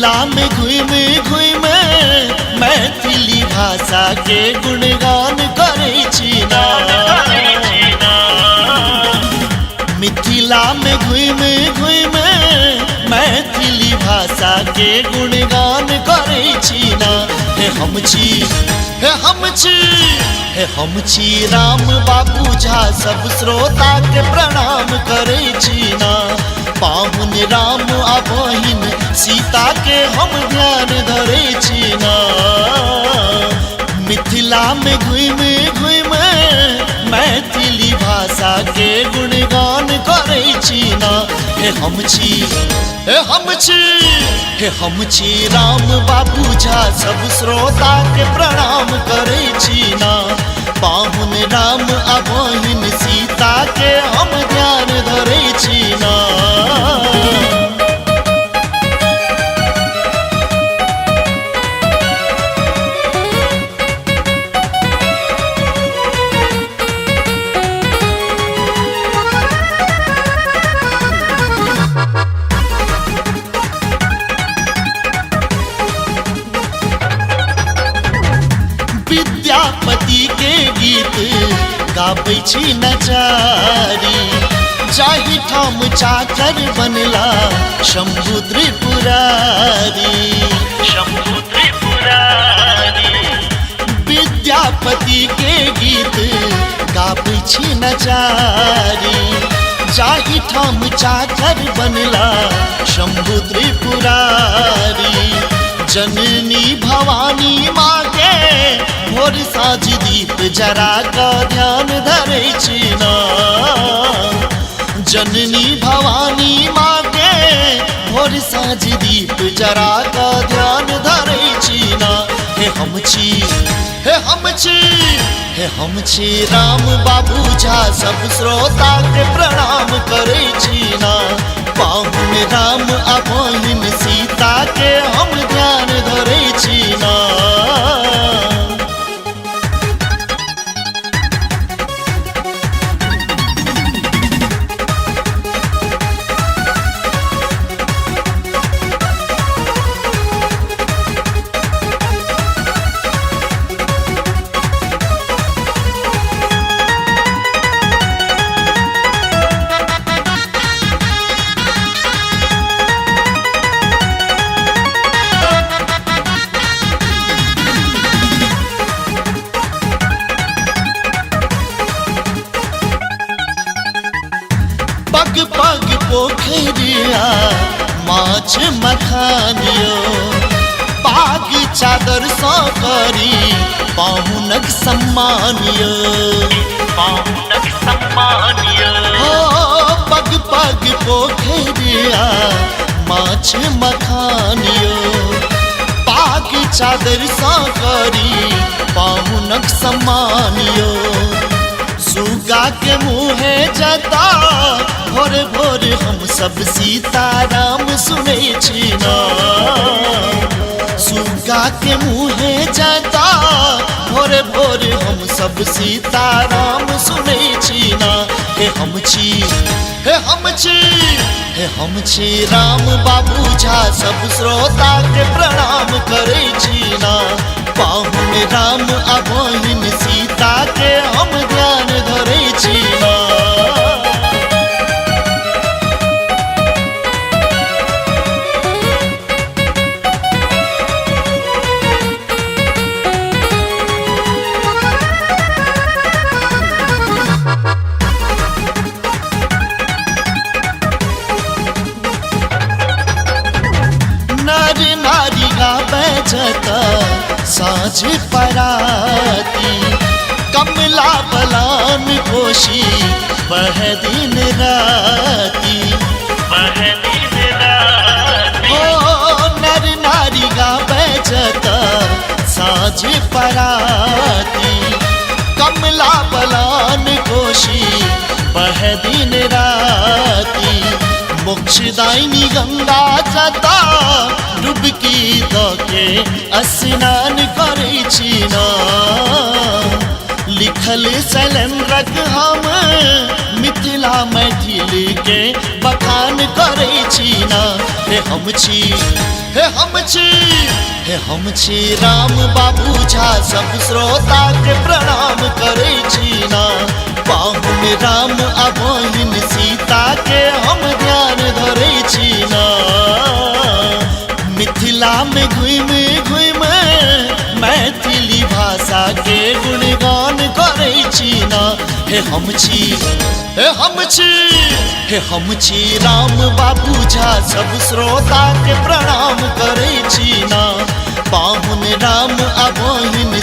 मिथिला में घुम घुम मैथिली भाषा के गुणगान करे छी ना। मिथिला में घुम घुम मैथिली भाषा के गुणगान करे छी ना। हे हम छी, हे हम छी, हे हम छी राम बाबू झा, सब श्रोता के प्रणाम करे छी ना। पावन राम आ बहिन सीता के हम ध्यान धरे छी ना। मिथिला में घुम घुम मैथिली भाषा के गुणगान करे छी ना। हे हम छी, हे हम छी, हे हम छी राम बाबू झा, सब श्रोता के प्रणाम करे छी ना। पावन राम आ बहिन सीता के हम ध्यान धरे छी ना। विद्यापति के गीत गाबै छी नचारी, जाहि ठाम चाकर बनला शंभु त्रिपुरारी। शंभु त्रिपुरारी विद्यापति के गीत गाबै छी नचारी, जाहि ठाम चाकर बनला शंभु त्रिपुरारी। जननी भवानी माँ के भोर साँझ दीप जरा कर ध्यान धरे छी ना। जननी भवानी माँ के भोर साँझ दीप जरा कर ध्यान धरे छी ना। हे हम छी, हे हम छी, हे हम छी राम बाबू झा, सब श्रोता के प्रणाम करे छी ना। पावन राम आ बहिन सीता के हम ध्यान धरे छी ना। पग पग पोखरिया माछ मखानियो, पाग चादर सँ करी पाहुनक सम्मानियो। पाहुनक सम्मानियो हो पग पग पोखरिया माछ मखानियो, पाग चादर सँ करी पाहुनक सम्मानियो। सुगा के मुँहे जता भोरे भोरे हम सब सीताराम सुने छी ना। सुगा के मुँहे जता भोरे भोरे हम सब सीताराम सुने छी ना। हे हम छी, हे हम छी, हे हम छी राम बाबू झा, सब श्रोता के प्रणाम करे छी ना। पावन राम आ बहिन सीता के हम ध्यान धरे छी ना। नर नारी गाबै जता साँझ पराती, कमला बलान कोशी बह दिन राती। बह दिन राती हो नर नारी गाबै जता साँझ पराती, कमला बलान कोशी बह दिन राती। मोक्षदायिनी गंगा जता डुबकी दऽ के स्नान करे छी ना। लिखल शैलेंद्रक हम मिथिला मैथिली के बखान करै छी ना। हे हम छी, हे हम छी, हे हम छी राम बाबू झा, सब श्रोता के प्रणाम करै छी ना। पाहुन राम आ बहिन सीता के हम ध्यान धरै छी ना। मिथिला में घुमि घुमि मैथिली भाषा के गुणगान करै छी ना। हे हम छी, हे हम छी, हे हम छी राम बाबू झा, सब श्रोता के प्रणाम करै छी ना। पाहुन राम आ बहिन